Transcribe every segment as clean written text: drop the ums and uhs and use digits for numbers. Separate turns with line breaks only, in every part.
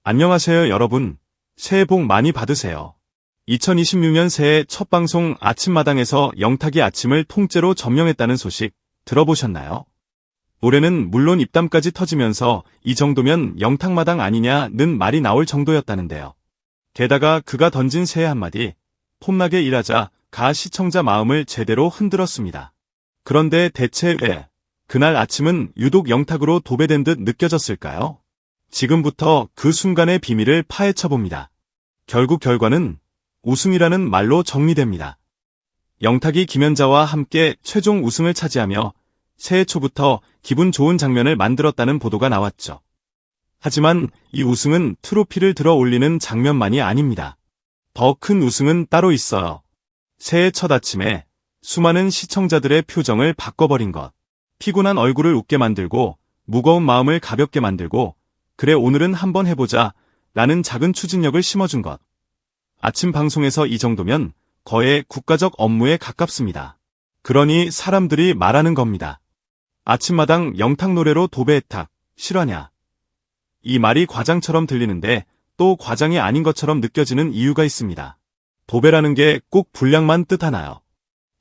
안녕하세요 여러분. 새해 복 많이 받으세요. 2026년 새해 첫 방송 아침마당에서 영탁이 아침을 통째로 점령했다는 소식 들어보셨나요? 올해는 물론 입담까지 터지면서 이 정도면 영탁마당 아니냐는 말이 나올 정도였다는데요. 게다가 그가 던진 새해 한마디 폼나게 일하자가 시청자 마음을 제대로 흔들었습니다. 그런데 대체 왜 그날 아침은 유독 영탁으로 도배된 듯 느껴졌을까요? 지금부터 그 순간의 비밀을 파헤쳐봅니다. 결국 결과는 우승이라는 말로 정리됩니다. 영탁이 김연자와 함께 최종 우승을 차지하며 새해 초부터 기분 좋은 장면을 만들었다는 보도가 나왔죠. 하지만 이 우승은 트로피를 들어 올리는 장면만이 아닙니다. 더 큰 우승은 따로 있어요. 새해 첫 아침에 수많은 시청자들의 표정을 바꿔버린 것. 피곤한 얼굴을 웃게 만들고 무거운 마음을 가볍게 만들고 그래 오늘은 한번 해보자 라는 작은 추진력을 심어준 것. 아침 방송에서 이 정도면 거의 국가적 업무에 가깝습니다. 그러니 사람들이 말하는 겁니다. 아침마당 영탁 노래로 도배해탁 실화냐? 이 말이 과장처럼 들리는데 또 과장이 아닌 것처럼 느껴지는 이유가 있습니다. 도배라는 게 꼭 분량만 뜻하나요?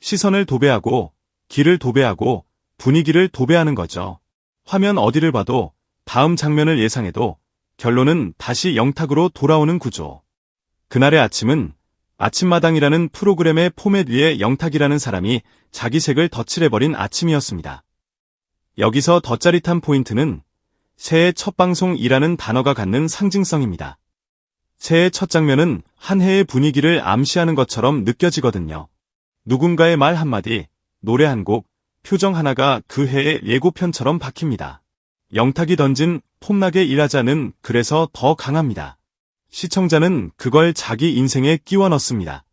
시선을 도배하고 길을 도배하고 분위기를 도배하는 거죠. 화면 어디를 봐도 다음 장면을 예상해도 결론은 다시 영탁으로 돌아오는 구조. 그날의 아침은 아침마당이라는 프로그램의 포맷 위에 영탁이라는 사람이 자기 색을 덧칠해버린 아침이었습니다. 여기서 더 짜릿한 포인트는 새해 첫 방송이라는 단어가 갖는 상징성입니다. 새해 첫 장면은 한 해의 분위기를 암시하는 것처럼 느껴지거든요. 누군가의 말 한마디, 노래 한 곡, 표정 하나가 그 해의 예고편처럼 박힙니다. 영탁이 던진 폼나게 일하자는 그래서 더 강합니다. 시청자는 그걸 자기 인생에 끼워 넣습니다.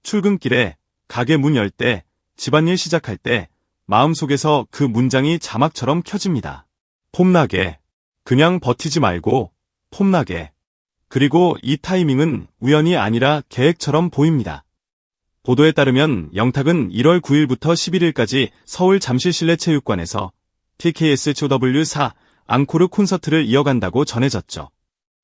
출근길에, 가게 문 열 때, 집안일 시작할 때 마음속에서 그 문장이 자막처럼 켜집니다. 폼나게. 그냥 버티지 말고 폼나게. 그리고 이 타이밍은 우연이 아니라 계획처럼 보입니다. 보도에 따르면 영탁은 1월 9일부터 11일까지 서울 잠실실내체육관에서 TKSCW4 앙코르 콘서트를 이어간다고 전해졌죠.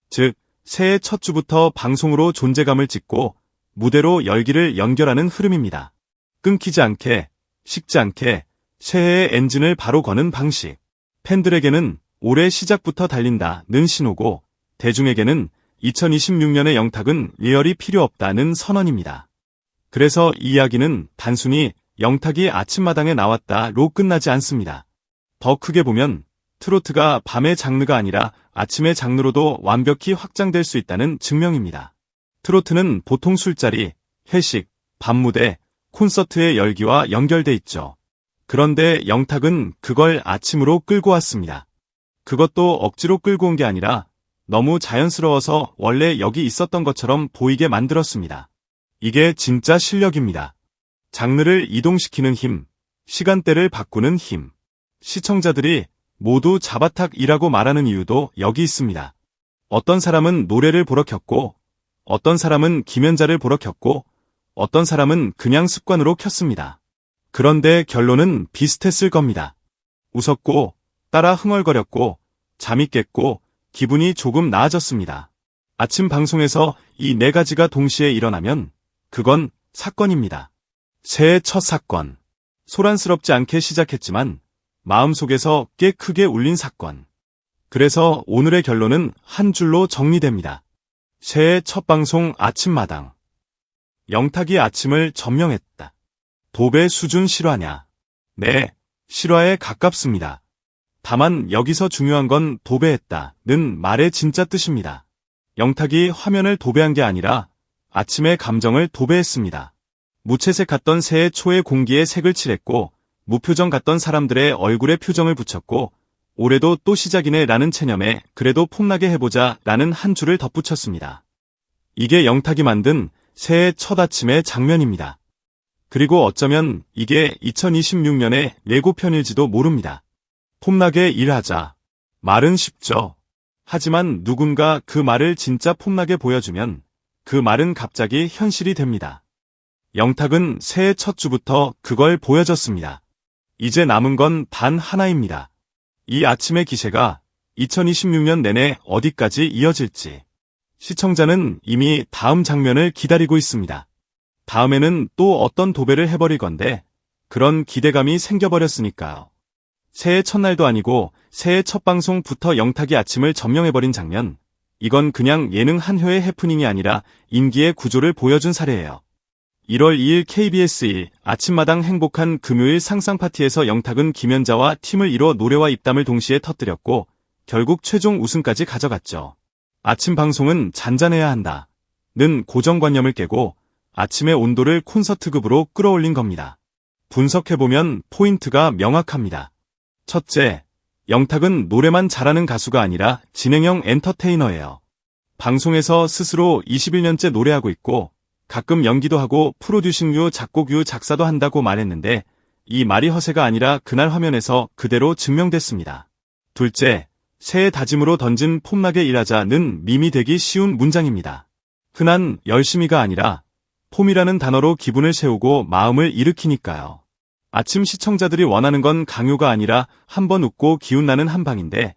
즉, 새해 첫 주부터 방송으로 존재감을 찍고 무대로 열기를 연결하는 흐름입니다. 끊기지 않게, 식지 않게 새해의 엔진을 바로 거는 방식. 팬들에게는 올해 시작부터 달린다는 신호고 대중에게는 2026년의 영탁은 예열이 필요 없다는 선언입니다. 그래서 이 이야기는 단순히 영탁이 아침마당에 나왔다로 끝나지 않습니다. 더 크게 보면 트로트가 밤의 장르가 아니라 아침의 장르로도 완벽히 확장될 수 있다는 증명입니다. 트로트는 보통 술자리, 회식, 밤무대, 콘서트의 열기와 연결돼 있죠. 그런데 영탁은 그걸 아침으로 끌고 왔습니다. 그것도 억지로 끌고 온 게 아니라 너무 자연스러워서 원래 여기 있었던 것처럼 보이게 만들었습니다. 이게 진짜 실력입니다. 장르를 이동시키는 힘, 시간대를 바꾸는 힘. 시청자들이 모두 자바탁이라고 말하는 이유도 여기 있습니다. 어떤 사람은 노래를 보러 켰고, 어떤 사람은 김연자를 보러 켰고, 어떤 사람은 그냥 습관으로 켰습니다. 그런데 결론은 비슷했을 겁니다. 웃었고, 따라 흥얼거렸고, 잠이 깼고, 기분이 조금 나아졌습니다. 아침 방송에서 이 네 가지가 동시에 일어나면 그건 사건입니다. 새해 첫 사건. 소란스럽지 않게 시작했지만 마음속에서 꽤 크게 울린 사건. 그래서 오늘의 결론은 한 줄로 정리됩니다. 새해 첫 방송 아침마당. 영탁이 아침을 점령했다. 도배 수준 실화냐? 네, 실화에 가깝습니다. 다만 여기서 중요한 건 도배했다는 말의 진짜 뜻입니다. 영탁이 화면을 도배한 게 아니라 아침의 감정을 도배했습니다. 무채색 같던 새해 초의 공기에 색을 칠했고 무표정 같던 사람들의 얼굴에 표정을 붙였고 올해도 또 시작이네 라는 체념에 그래도 폼나게 해보자 라는 한 줄을 덧붙였습니다. 이게 영탁이 만든 새해 첫 아침의 장면입니다. 그리고 어쩌면 이게 2026년의 예고편일지도 모릅니다. 폼나게 일하자. 말은 쉽죠. 하지만 누군가 그 말을 진짜 폼나게 보여주면 그 말은 갑자기 현실이 됩니다. 영탁은 새해 첫 주부터 그걸 보여줬습니다. 이제 남은 건 단 하나입니다. 이 아침의 기세가 2026년 내내 어디까지 이어질지. 시청자는 이미 다음 장면을 기다리고 있습니다. 다음에는 또 어떤 도배를 해버릴 건데 그런 기대감이 생겨버렸으니까요. 새해 첫날도 아니고 새해 첫 방송부터 영탁이 아침을 점령해버린 장면. 이건 그냥 예능 한 회의 해프닝이 아니라 인기의 구조를 보여준 사례예요. 1월 2일 KBS 1 아침마당 행복한 금요일 상상파티에서 영탁은 김연자와 팀을 이뤄 노래와 입담을 동시에 터뜨렸고 결국 최종 우승까지 가져갔죠. 아침 방송은 잔잔해야 한다. 는 고정관념을 깨고 아침의 온도를 콘서트급으로 끌어올린 겁니다. 분석해보면 포인트가 명확합니다. 첫째, 영탁은 노래만 잘하는 가수가 아니라 진행형 엔터테이너예요. 방송에서 스스로 21년째 노래하고 있고 가끔 연기도 하고 프로듀싱류, 작곡류, 작사도 한다고 말했는데 이 말이 허세가 아니라 그날 화면에서 그대로 증명됐습니다. 둘째, 새해 다짐으로 던진 폼나게 일하자는 밈이 되기 쉬운 문장입니다. 흔한 열심히가 아니라 폼이라는 단어로 기분을 세우고 마음을 일으키니까요. 아침 시청자들이 원하는 건 강요가 아니라 한번 웃고 기운나는 한방인데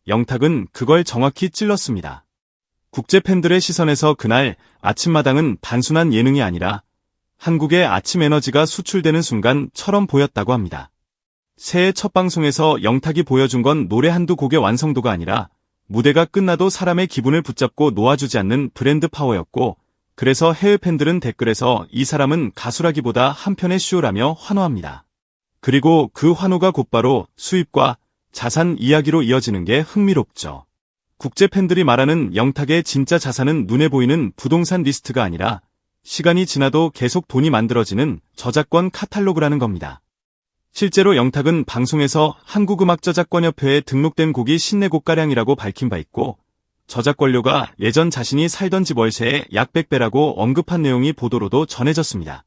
영탁은 그걸 정확히 찔렀습니다. 국제 팬들의 시선에서 그날 아침마당은 단순한 예능이 아니라 한국의 아침 에너지가 수출되는 순간처럼 보였다고 합니다. 새해 첫 방송에서 영탁이 보여준 건 노래 한두 곡의 완성도가 아니라 무대가 끝나도 사람의 기분을 붙잡고 놓아주지 않는 브랜드 파워였고 그래서 해외 팬들은 댓글에서 이 사람은 가수라기보다 한편의 쇼라며 환호합니다. 그리고 그 환호가 곧바로 수입과 자산 이야기로 이어지는 게 흥미롭죠. 국제 팬들이 말하는 영탁의 진짜 자산은 눈에 보이는 부동산 리스트가 아니라 시간이 지나도 계속 돈이 만들어지는 저작권 카탈로그라는 겁니다. 실제로 영탁은 방송에서 한국음악저작권협회에 등록된 곡이 54곡가량이라고 밝힌 바 있고 저작권료가 예전 자신이 살던 집 월세의 약 100배라고 언급한 내용이 보도로도 전해졌습니다.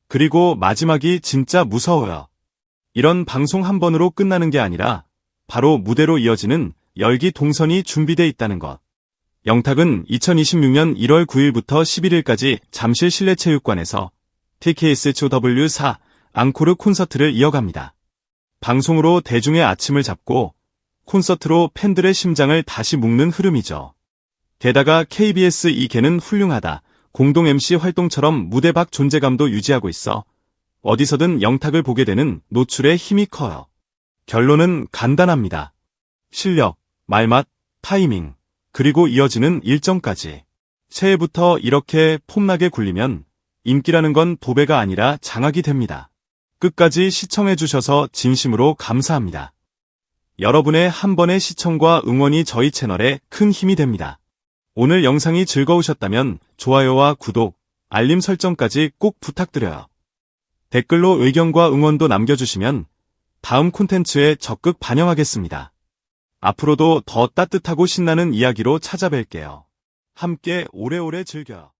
그리고 마지막이 진짜 무서워요. 이런 방송 한 번으로 끝나는 게 아니라 바로 무대로 이어지는 열기 동선이 준비돼 있다는 것. 영탁은 2026년 1월 9일부터 11일까지 잠실 실내체육관에서 TKSCW4 앙코르 콘서트를 이어갑니다. 방송으로 대중의 아침을 잡고 콘서트로 팬들의 심장을 다시 묶는 흐름이죠. 게다가 KBS 2개는 훌륭하다. 공동 MC 활동처럼 무대 밖 존재감도 유지하고 있어 어디서든 영탁을 보게 되는 노출의 힘이 커요. 결론은 간단합니다. 실력, 말맛, 타이밍, 그리고 이어지는 일정까지. 새해부터 이렇게 폼나게 굴리면 인기라는 건 도배가 아니라 장악이 됩니다. 끝까지 시청해주셔서 진심으로 감사합니다. 여러분의 한 번의 시청과 응원이 저희 채널에 큰 힘이 됩니다. 오늘 영상이 즐거우셨다면 좋아요와 구독, 알림 설정까지 꼭 부탁드려요. 댓글로 의견과 응원도 남겨주시면 다음 콘텐츠에 적극 반영하겠습니다. 앞으로도 더 따뜻하고 신나는 이야기로 찾아뵐게요. 함께 오래오래 즐겨요.